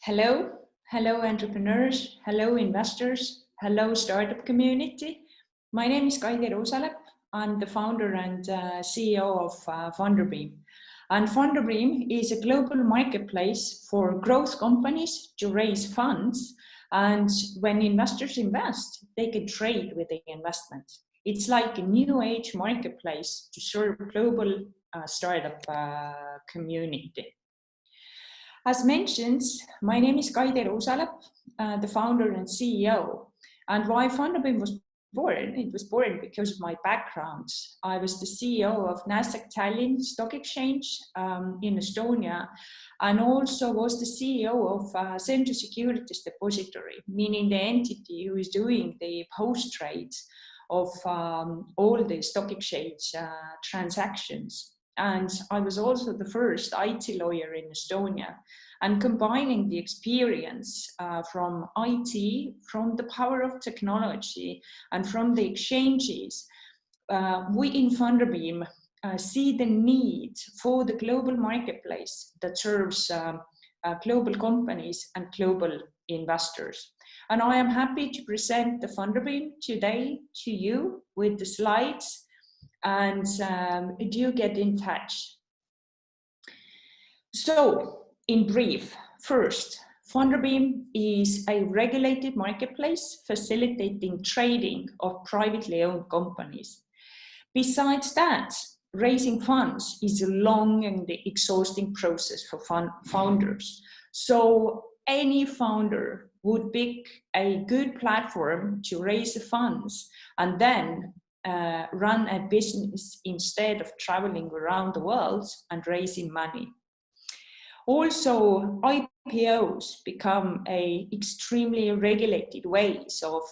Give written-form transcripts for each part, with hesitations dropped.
Hello entrepreneurs, hello investors, hello startup community. My name is Kaidi Ruusalep. I'm the founder and CEO of Funderbeam. And Funderbeam is a global marketplace for growth companies to raise funds. And when investors invest, they can trade with the investment. It's like a new age marketplace to serve global startup community. As mentioned, my name is Kaidi Ruusalep, the founder and CEO. And why Funderbeam was born? It was born because of my background. I was the CEO of Nasdaq Tallinn Stock Exchange in Estonia, and also was the CEO of Central Securities Depository, meaning the entity who is doing the post trades of all the stock exchange transactions. And I was also the first IT lawyer in Estonia. And combining the experience from IT, from the power of technology, and from the exchanges, we in Funderbeam see the need for the global marketplace that serves global companies and global investors. And I am happy to present the Funderbeam today to you with the slides, and do get in touch. So, in brief, first, Funderbeam is a regulated marketplace facilitating trading of privately owned companies. Besides that, raising funds is a long and exhausting process for founders. So any founder would pick a good platform to raise the funds and then run a business instead of traveling around the world and raising money. Also, IPOs become a extremely regulated ways of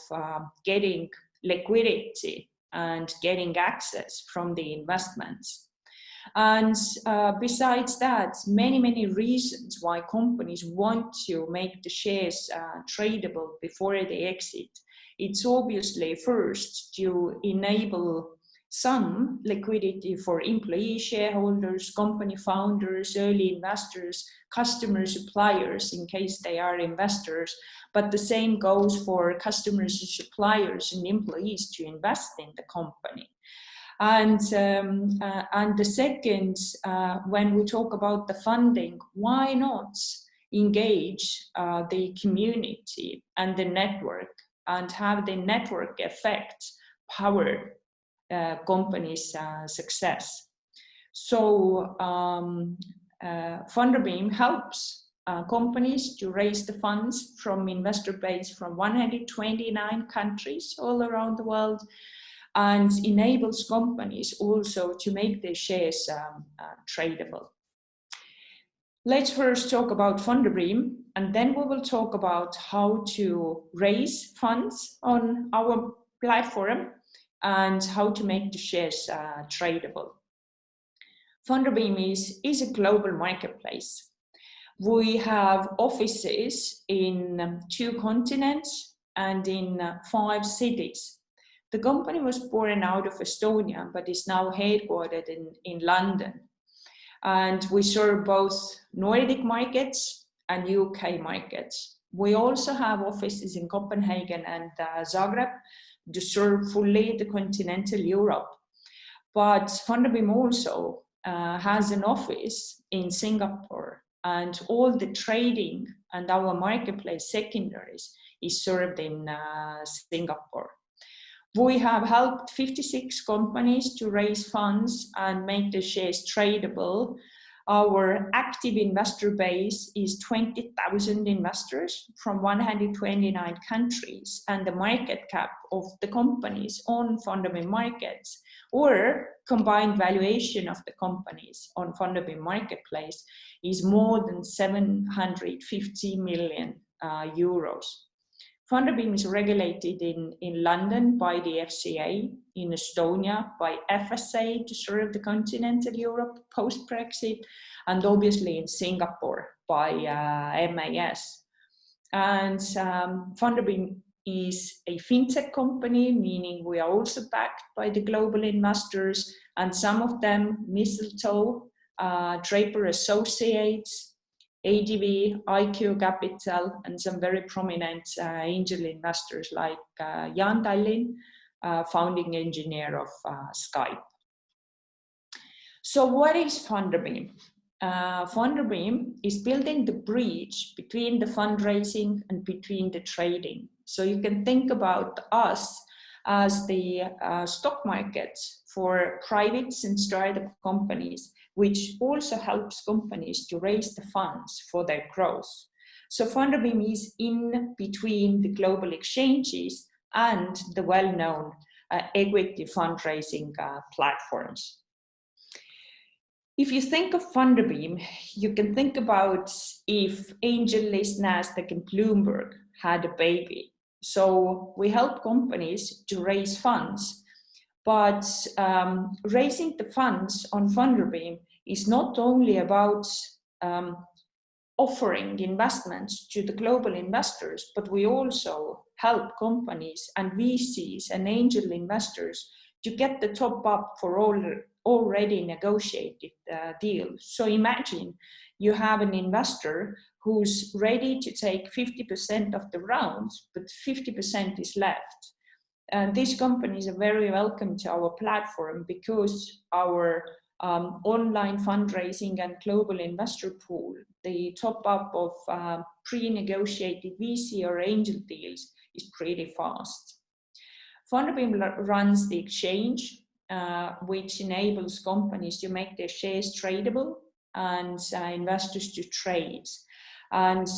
getting liquidity and getting access from the investments. And besides that, many reasons why companies want to make the shares tradable before they exit. It's obviously first to enable some liquidity for employee shareholders, company founders, early investors, customers, suppliers, in case they are investors. But the same goes for customers, suppliers, and employees to invest in the company. And the second, when we talk about the funding, why not engage the community and the network and have the network effect power companies' success? So Funderbeam helps companies to raise the funds from investor base from 129 countries all around the world, and enables companies also to make their shares tradable. Let's first talk about Funderbeam, and then we will talk about how to raise funds on our platform and how to make the shares tradable. Funderbeam is a global marketplace. We have offices in 2 continents and in 5 cities. The company was born out of Estonia, but is now headquartered in London. And we serve both Nordic markets and UK markets. We also have offices in Copenhagen and Zagreb to serve fully the continental Europe. But Funderbeam also has an office in Singapore, and all the trading and our marketplace secondaries is served in Singapore. We have helped 56 companies to raise funds and make the shares tradable. Our active investor base is 20,000 investors from 129 countries, and the market cap of the companies on Funderbeam markets, or combined valuation of the companies on Funderbeam marketplace, is more than 750 million euros. Funderbeam is regulated in London by the FCA, in Estonia by FSA to serve the continental Europe post-Brexit, and obviously in Singapore by MAS. And Funderbeam is a fintech company, meaning we are also backed by the global investors, and some of them, Mistletoe, Draper Associates, ADV, IQ Capital, and some very prominent angel investors like Jan Tallinn, founding engineer of Skype. So what is Funderbeam? Funderbeam is building the bridge between the fundraising and between the trading. So you can think about us as the stock market for private and startup companies, which also helps companies to raise the funds for their growth. So Funderbeam is in between the global exchanges and the well-known equity fundraising platforms. If you think of Funderbeam, you can think about if AngelList, Nasdaq, and Bloomberg had a baby. So we help companies to raise funds, but raising the funds on Funderbeam is not only about offering investments to the global investors, but we also help companies and VCs and angel investors to get the top up for all already negotiated deals. So imagine you have an investor who's ready to take 50% of the rounds, but 50% is left. And these companies are very welcome to our platform because our online fundraising and global investor pool, the top up of pre-negotiated VC or angel deals is pretty fast. Funderbeam runs the exchange, which enables companies to make their shares tradable and investors to trade. And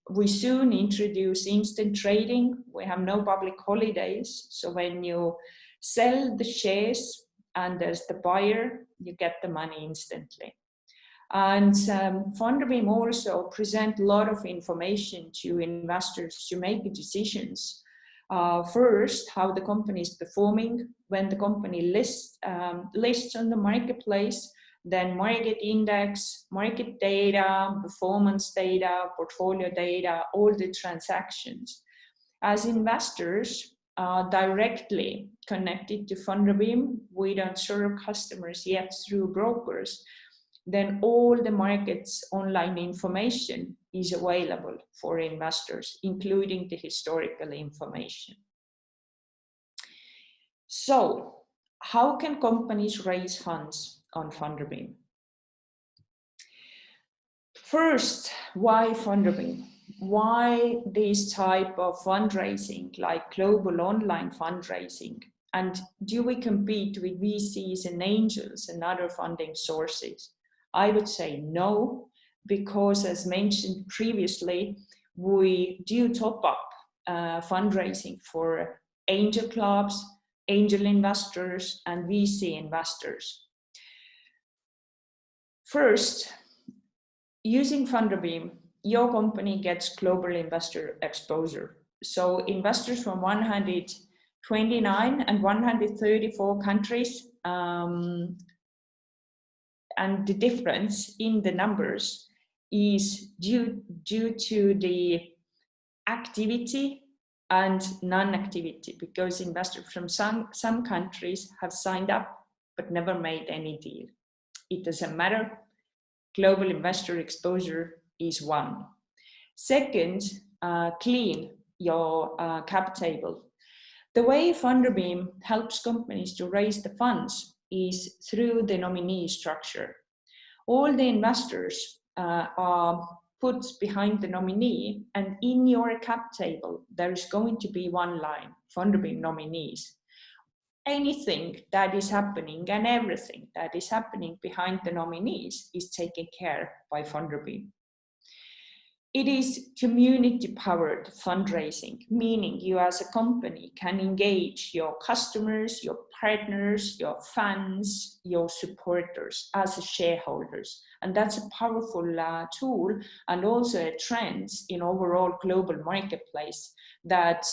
we soon introduce instant trading. We have no public holidays. So when you sell the shares and there's the buyer, you get the money instantly. And Funderbeam also present a lot of information to investors to make decisions. First, how the company is performing when the company lists on the marketplace, then market index, market data, performance data, portfolio data, all the transactions. As investors directly connected to Funderbeam, we don't serve customers yet through brokers, then all the market's online information is available for investors, including the historical information. So, how can companies raise funds on Funderbeam? First, why Funderbeam? Why this type of fundraising, like global online fundraising? And do we compete with VCs and angels and other funding sources? I would say no, because as mentioned previously, we do top up fundraising for angel clubs, angel investors, and VC investors. First, using Funderbeam, your company gets global investor exposure. So investors from 129 and 134 countries, and the difference in the numbers is due to the activity and non-activity, because investors from some countries have signed up but never made any deal. It doesn't matter. Global investor exposure is one. Second, clean your cap table. The way Funderbeam helps companies to raise the funds is through the nominee structure. All the investors are put behind the nominee, and in your cap table, there is going to be one line, Funderbeam nominees. Anything that is happening and everything that is happening behind the nominees is taken care by Funderbeam. It is community-powered fundraising, meaning you as a company can engage your customers, your partners, your fans, your supporters as shareholders. And that's a powerful tool and also a trend in overall global marketplace that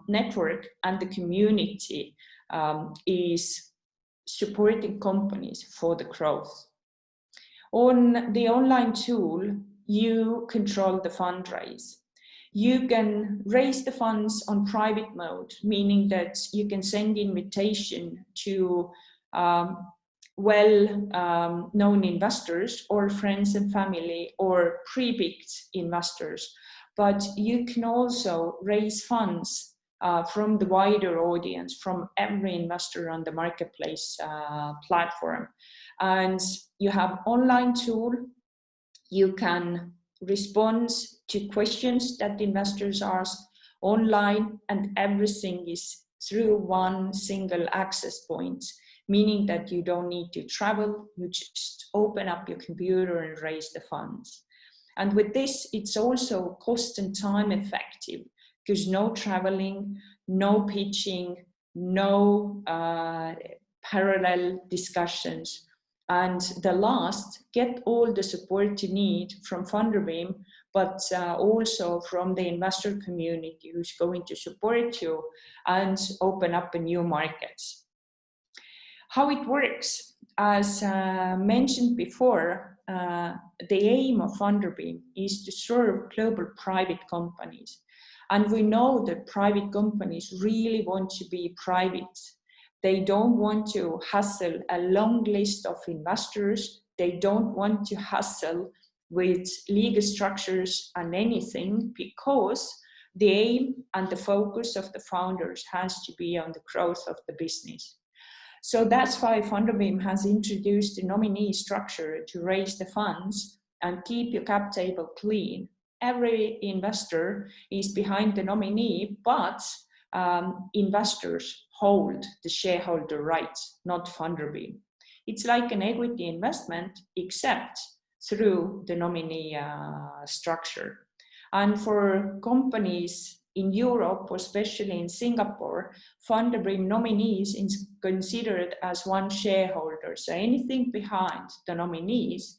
network and the community is supporting companies for the growth. On the online tool, you control the fundraise. You can raise the funds on private mode, meaning that you can send invitation to known investors or friends and family or pre-picked investors, but you can also raise funds from the wider audience, from every investor on the marketplace platform. And you have online tool, you can respond to questions that investors ask online, and everything is through one single access point, meaning that you don't need to travel, you just open up your computer and raise the funds. And with this, it's also cost and time effective, because no traveling, no pitching, no parallel discussions. And the last, get all the support you need from Funderbeam, but also from the investor community who's going to support you and open up a new market. How it works, as mentioned before, the aim of Funderbeam is to serve global private companies. And we know that private companies really want to be private. They don't want to hustle a long list of investors. They don't want to hustle with legal structures and anything, because the aim and the focus of the founders has to be on the growth of the business. So that's why Funderbeam has introduced a nominee structure to raise the funds and keep your cap table clean. Every investor is behind the nominee, but investors hold the shareholder rights, not Funderbeam. It's like an equity investment, except through the nominee structure. And for companies in Europe, or especially in Singapore, Funderbeam nominees is considered as one shareholder. So anything behind the nominees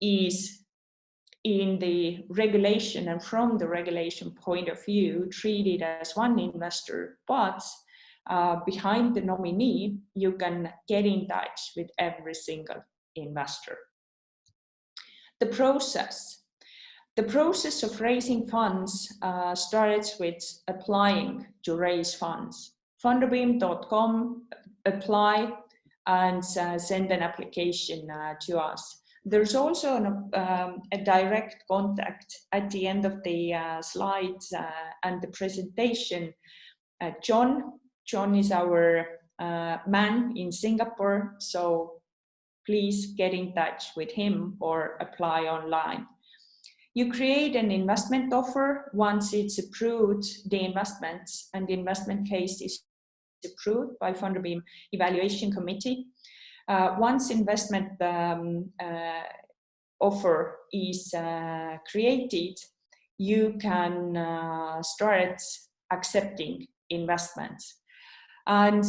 is in the regulation, and from the regulation point of view, treated as one investor, but behind the nominee, you can get in touch with every single investor. The process of raising funds starts with applying to raise funds. Funderbeam.com, apply and send an application to us. There's also a direct contact at the end of the slides and the presentation. John is our man in Singapore, so please get in touch with him or apply online. You create an investment offer. Once it's approved, the investments and the investment case is approved by Funderbeam Evaluation Committee. Once investment offer is created, you can start accepting investments. And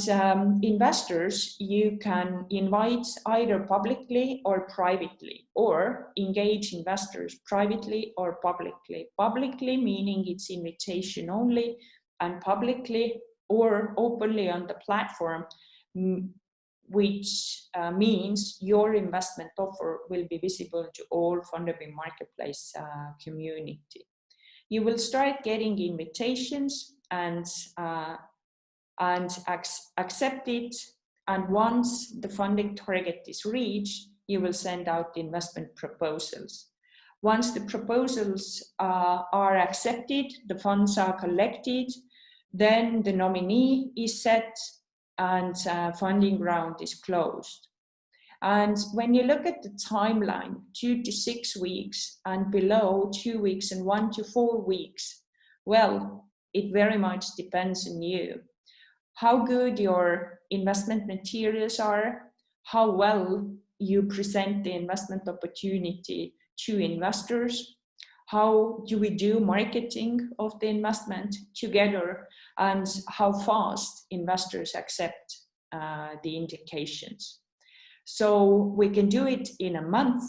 investors, you can invite either publicly or privately, or engage investors privately or publicly. Publicly meaning it's invitation only, and publicly or openly on the platform, which means your investment offer will be visible to all Funderbeam Marketplace community. You will start getting invitations and accept it. And once the funding target is reached, you will send out the investment proposals. Once the proposals are accepted, the funds are collected, then the nominee is set and funding round is closed. And when you look at the timeline, 2 to 6 weeks and below 2 weeks and 1 to 4 weeks, well, it very much depends on you. How good your investment materials are, how well you present the investment opportunity to investors, how do we do marketing of the investment together, and how fast investors accept the indications. So we can do it in a month,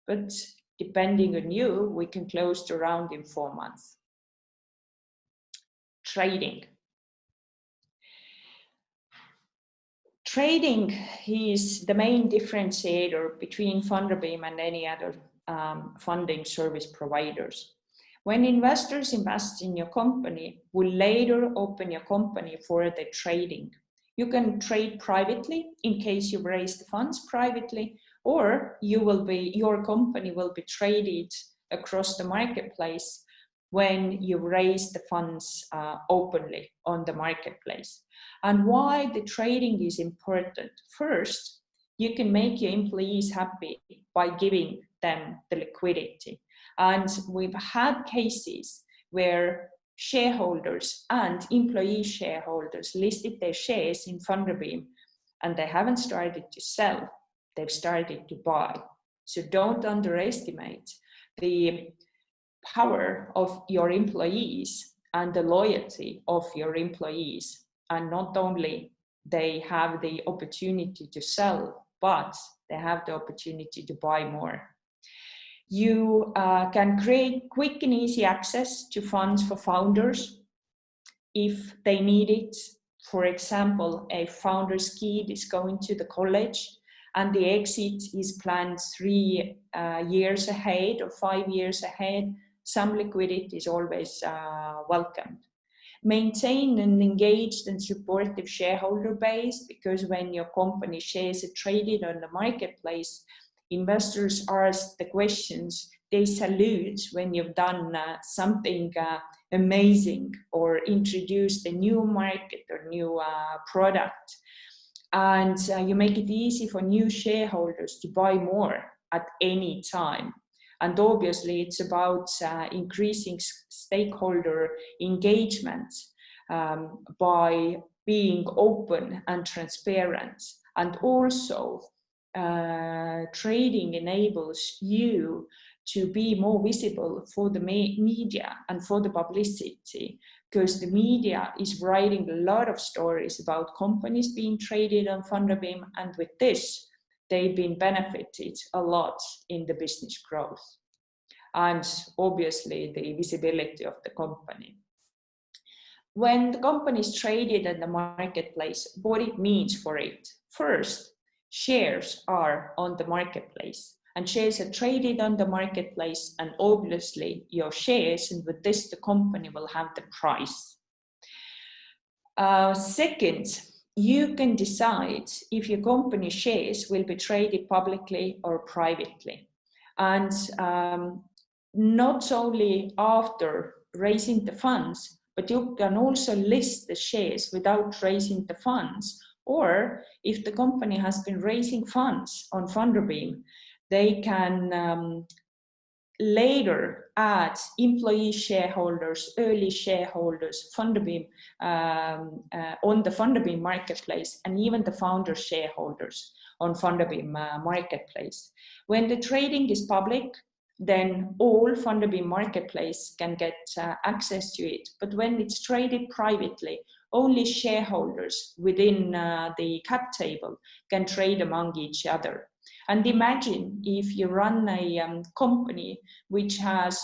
but depending on you, we can close the round in 4 months. Trading. Trading is the main differentiator between Funderbeam and any other funding service providers. When investors invest in your company, will later open your company for the trading. You can trade privately in case you raise the funds privately, or your company will be traded across the marketplace when you raise the funds openly on the marketplace. And why the trading is important? First, you can make your employees happy by giving them the liquidity. And we've had cases where shareholders and employee shareholders listed their shares in Funderbeam, and they haven't started to sell, they've started to buy. So don't underestimate the power of your employees and the loyalty of your employees. And not only they have the opportunity to sell, but they have the opportunity to buy more. You can create quick and easy access to funds for founders if they need it. For example, a founder's kid is going to the college and the exit is planned 3 years ahead or 5 years ahead. Some liquidity is always welcomed. Maintain an engaged and supportive shareholder base, because when your company shares are traded on the marketplace, investors ask the questions, they salute when you've done something amazing or introduced a new market or new product. And you make it easy for new shareholders to buy more at any time. And obviously it's about increasing stakeholder engagement by being open and transparent. And also trading enables you to be more visible for the media and for the publicity, because the media is writing a lot of stories about companies being traded on Funderbeam, and with this, they've been benefited a lot in the business growth and obviously the visibility of the company. When the company is traded in the marketplace, what it means for it. First, shares are on the marketplace, and shares are traded on the marketplace, and obviously your shares, and with this the company will have the price. Second, you can decide if your company shares will be traded publicly or privately. And not only after raising the funds, but you can also list the shares without raising the funds. Or if the company has been raising funds on Funderbeam, they can later add employee shareholders, early shareholders, Funderbeam on the Funderbeam marketplace, and even the founder shareholders on Funderbeam marketplace. When the trading is public, then all Funderbeam marketplace can get access to it. But when it's traded privately, only shareholders within the cap table can trade among each other. And imagine if you run a company which has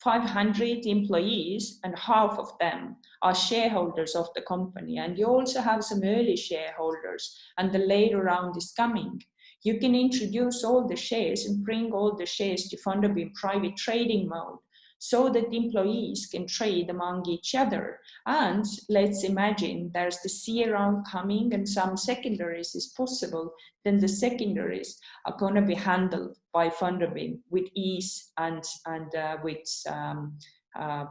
500 employees and half of them are shareholders of the company, and you also have some early shareholders and the later round is coming. You can introduce all the shares and bring all the shares to Funderbeam private trading mode so that employees can trade among each other. And let's imagine there's the C round coming and some secondaries is possible, then the secondaries are going to be handled by Funderbeam with ease and with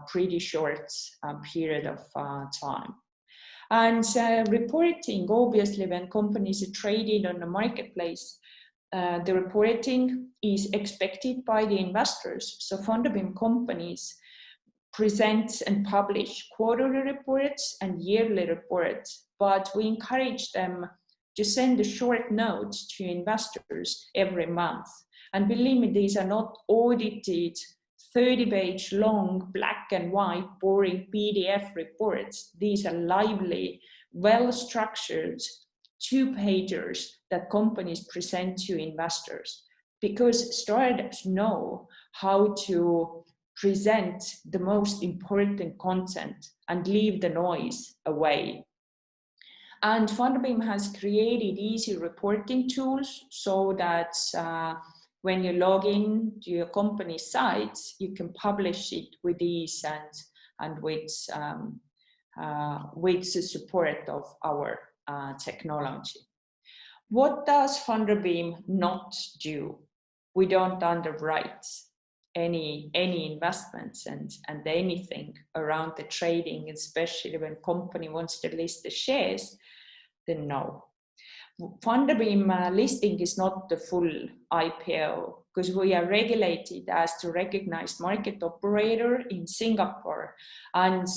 pretty short period of time. And reporting, obviously, when companies are traded on the marketplace, the reporting is expected by the investors. So Funderbeam companies present and publish quarterly reports and yearly reports, but we encourage them to send a short note to investors every month. And believe me, these are not audited 30-page long, black and white, boring PDF reports. These are lively, well-structured 2-pagers that companies present to investors, because startups know how to present the most important content and leave the noise away. And Funderbeam has created easy reporting tools so that when you log in to your company sites, you can publish it with ease and with the support of our technology. What does Funderbeam not do? We don't underwrite any investments and anything around the trading, especially when company wants to list the shares, then no. Funderbeam listing is not the full IPO because we are regulated as the recognized market operator in Singapore, and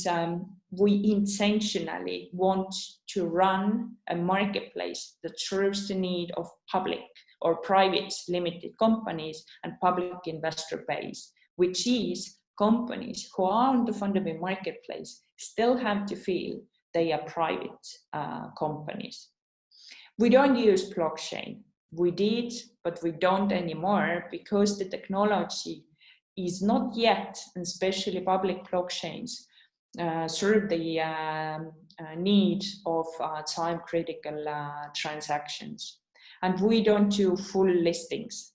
we intentionally want to run a marketplace that serves the need of public or private limited companies and public investor base, which is companies who are on the Funderbeam marketplace still have to feel they are private companies. We don't use blockchain. We did, but we don't anymore because the technology is not yet, and especially public blockchains, serve the need of time-critical transactions. And we don't do full listings.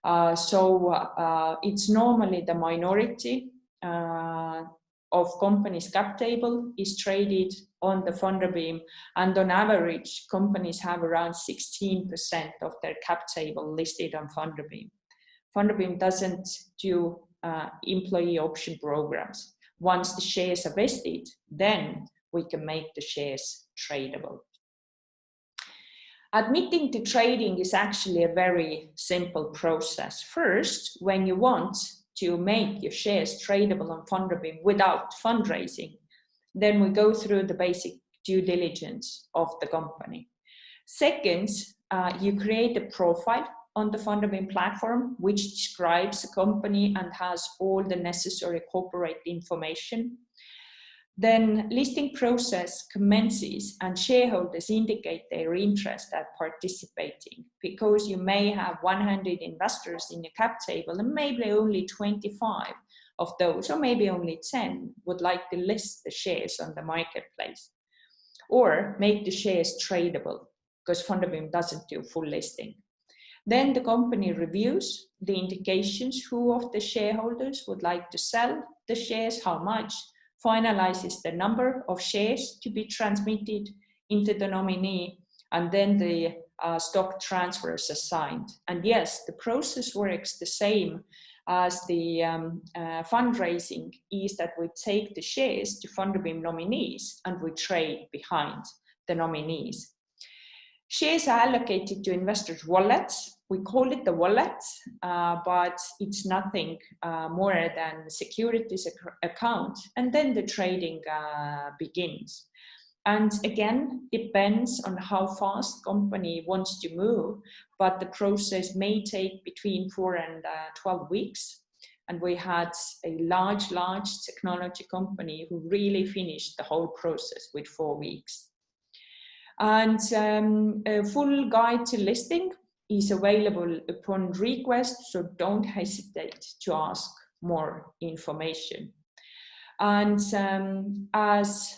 So it's normally the minority of companies' cap table is traded on the Funderbeam, and on average, companies have around 16% of their cap table listed on Funderbeam. Funderbeam doesn't do employee option programs. Once the shares are vested, then we can make the shares tradable. Admitting to trading is actually a very simple process. First, when you want to make your shares tradable on Funderbeam without fundraising, then we go through the basic due diligence of the company. Second, you create a profile on the Funderbeam platform, which describes the company and has all the necessary corporate information. Then listing process commences and shareholders indicate their interest at participating, because you may have 100 investors in your cap table and maybe only 25 of those, or maybe only 10, would like to list the shares on the marketplace or make the shares tradable, because Funderbeam doesn't do full listing. Then the company reviews the indications who of the shareholders would like to sell the shares, how much, finalizes the number of shares to be transmitted into the nominee, and then the stock transfers are signed. And yes, the process works the same as the fundraising, is that we take the shares to Funderbeam nominees and we trade behind the nominees. Shares are allocated to investors' wallets. We call it the wallet, but it's nothing more than securities account, and then the trading begins. And again, depends on how fast company wants to move, but the process may take between 4 and 12 weeks. And we had a large technology company who really finished the whole process with 4 weeks. And a full guide to listing is available upon request, so don't hesitate to ask more information. And as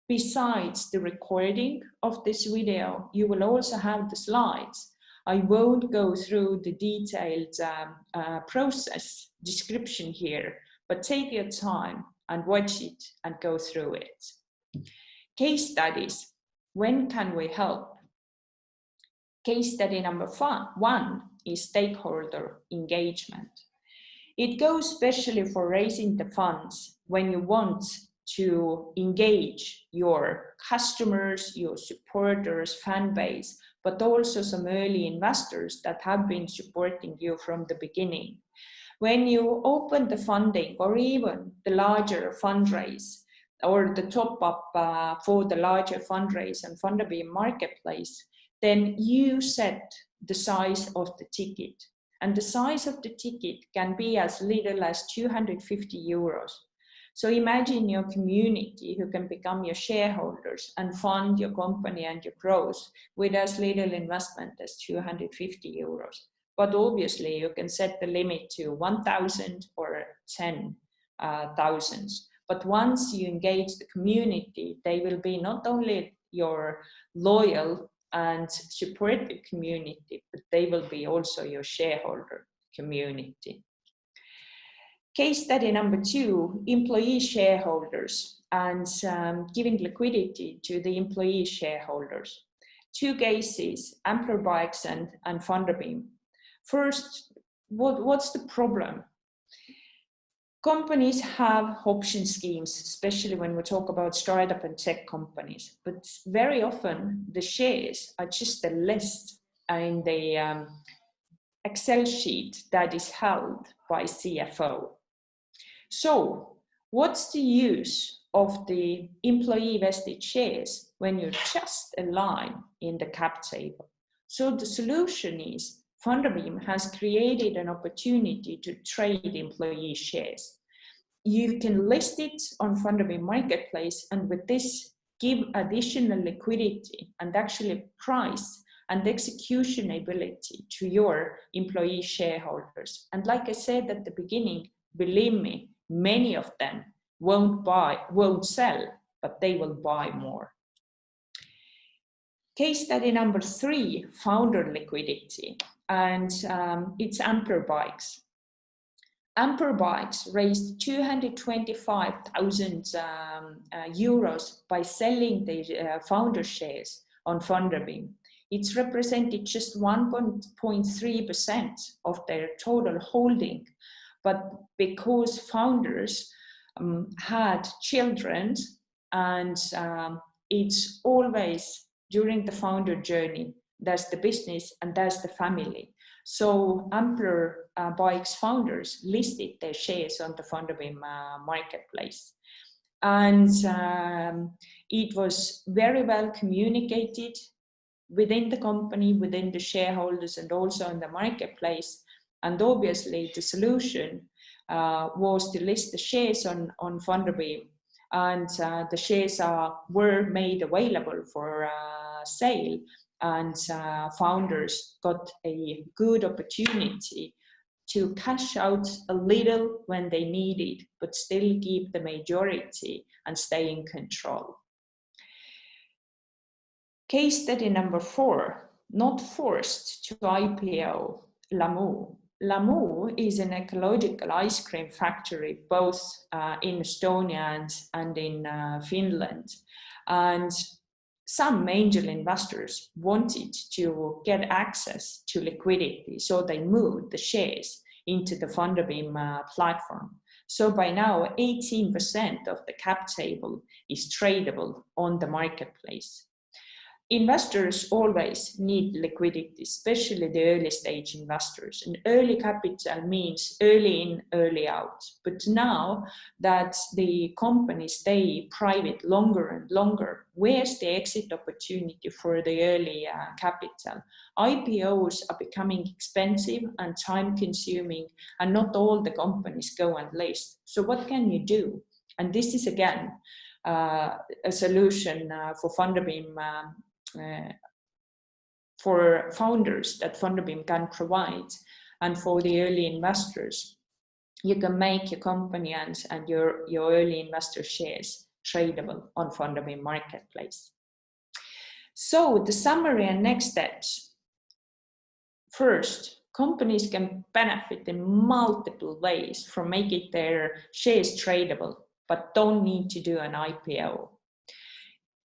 besides the recording of this video, you will also have the slides. I won't go through the detailed process description here, but take your time and watch it and go through it. Case studies. When can we help? Case study number 1 is stakeholder engagement. It goes especially for raising the funds when you want to engage your customers, your supporters, fan base, but also some early investors that have been supporting you from the beginning. When you open the funding or even the larger fundraise or the top up for the larger fundraise and Funderbeam marketplace, then you set the size of the ticket. And the size of the ticket can be as little as 250 euros. So imagine your community who can become your shareholders and fund your company and your growth with as little investment as 250 euros. But obviously you can set the limit to 1,000 or 10,000. But once you engage the community, they will be not only your loyal and supportive community, but they will be also your shareholder community. Case study number 2, employee shareholders and giving liquidity to the employee shareholders. 2 cases, Ampler Bikes and Funderbeam. First, what's the problem? Companies have option schemes, especially when we talk about startup and tech companies, but very often the shares are just a list in the Excel sheet that is held by CFO. So what's the use of the employee vested shares when you're just a line in the cap table? So the solution is Funderbeam has created an opportunity to trade employee shares. You can list it on Funderbeam Marketplace, and with this give additional liquidity and actually price and execution ability to your employee shareholders. And like I said at the beginning, believe me, many of them won't sell, but they will buy more. Case study number 3, founder liquidity, and it's Ampler Bikes. Ampler Bikes raised 225,000 euros by selling the founder shares on Funderbeam. It's represented just 1.3% of their total holding, but because founders had children, and it's always during the founder journey, there's the business and there's the family. So Ampler Bikes founders listed their shares on the Funderbeam marketplace. And it was very well communicated within the company, within the shareholders, and also in the marketplace. And obviously the solution was to list the shares on Funderbeam, and the shares were made available for sale, and founders got a good opportunity to cash out a little when they need it, but still keep the majority and stay in control. Case study number 4, not forced to IPO, Lamu. Lamu is an ecological ice cream factory, both in Estonia and in Finland. And some angel investors wanted to get access to liquidity, so they moved the shares into the Funderbeam platform. So by now, 18% of the cap table is tradable on the marketplace. Investors always need liquidity, especially the early stage investors. And early capital means early in, early out. But now that the companies stay private longer and longer, where's the exit opportunity for the early capital? IPOs are becoming expensive and time consuming, and not all the companies go and list. So what can you do? And this is again a solution for Funderbeam, for founders that Funderbeam can provide, and for the early investors. You can make your company and your early investor shares tradable on Funderbeam Marketplace. So the summary and next steps. First, companies can benefit in multiple ways from making their shares tradable, but don't need to do an IPO.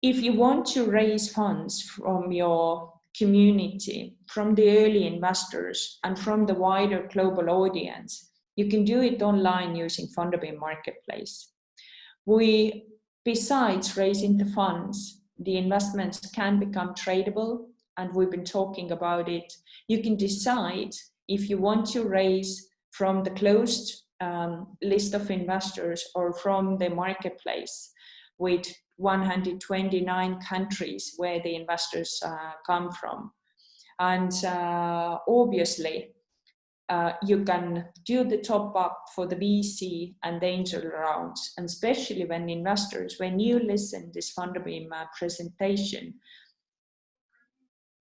If you want to raise funds from your community, from the early investors, and from the wider global audience, you can do it online using Funderbeam Marketplace. Besides raising the funds, the investments can become tradable, and we've been talking about it. You can decide if you want to raise from the closed list of investors or from the marketplace with 129 countries where the investors come from. And obviously, you can do the top up for the VC and the angel rounds, and especially when you listen to this Funderbeam presentation,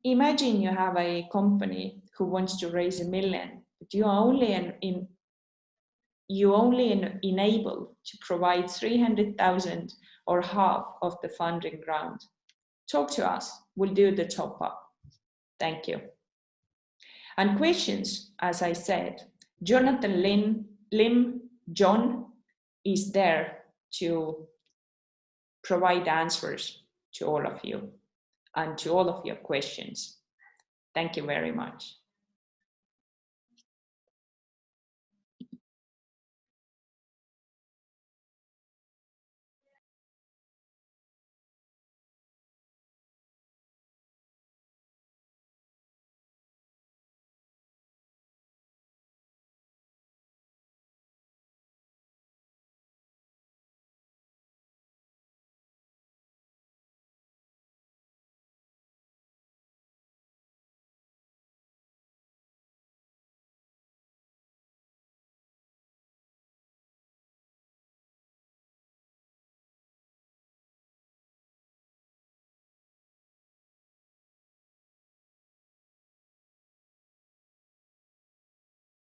imagine you have a company who wants to raise $1 million, but you only enable to provide 300,000 or half of the funding round. Talk to us, we'll do the top up. Thank you. And questions, as I said, Jonathan Lim John is there to provide answers to all of you and to all of your questions. Thank you very much.